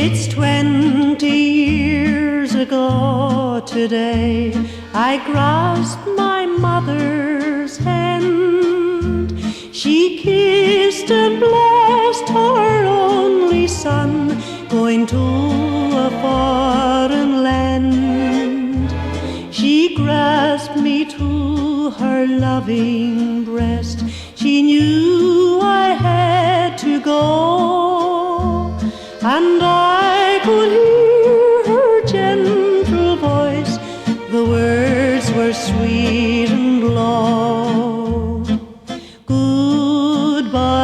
It's 20 years ago today I grasped my mother's hand. She kissed and blessed her only son going to a foreign land. She grasped me to her loving breast. She knew I had to go, and I could hear her gentle voice. The words were sweet and low. Goodbye,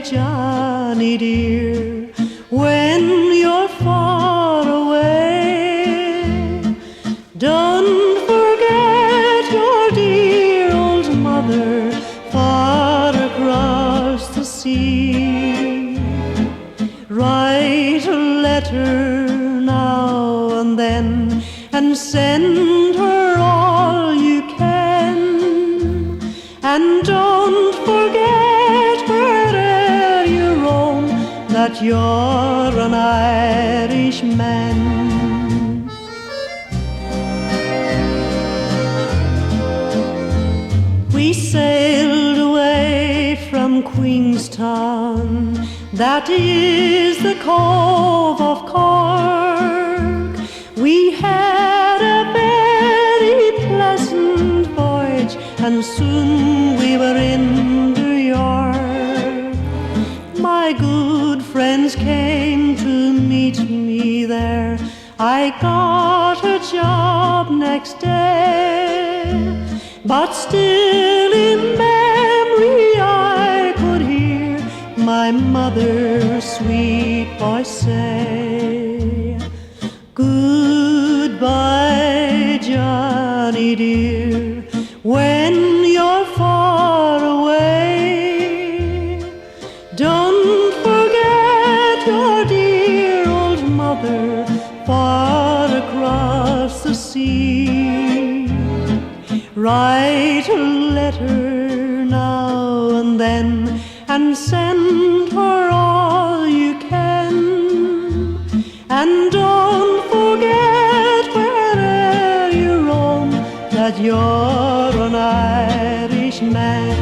Johnny dear, when you're far away. Don't forget your dear old mother far across the sea. Write a letter now and then and send her all you can. And don't forget where'er you roam that you're an Irishman. We sailed away from Queenstown, that is the Cove of Cork. We had a very pleasant voyage, and soon we were in New York. My good friends came to meet me there. I got a job next day, but still in memory I could hear my mother's sweet voice say, goodbye, Johnny dear, when you're far away. Don't forget your dear old mother far across the sea. Write a letter now and then and send her all you can. And don't forget where'er you roam that you're an Irishman.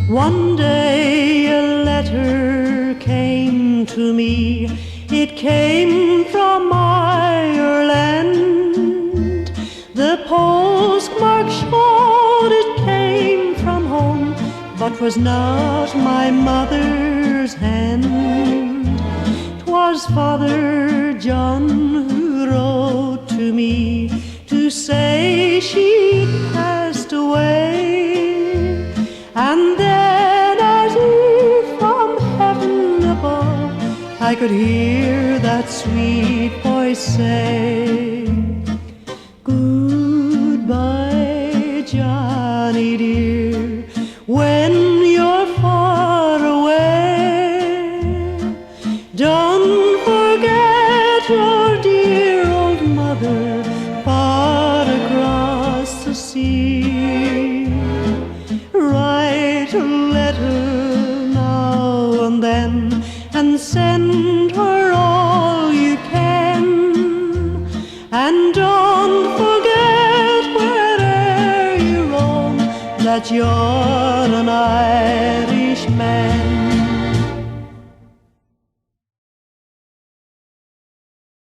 One day a letter came to me. It came from Ireland. The postmark showed it came from home, but was not my mother's hand. 'Twas Father John who wrote to me to say she'd passed away. And then as if from heaven above I could hear that sweet voice say, goodbye, Johnny dear, when you're far away. Don't forget your dear old mother far across the sea. Write a letter now and then and send her all you can. And don't forget where'er you roam that you're an Irishman.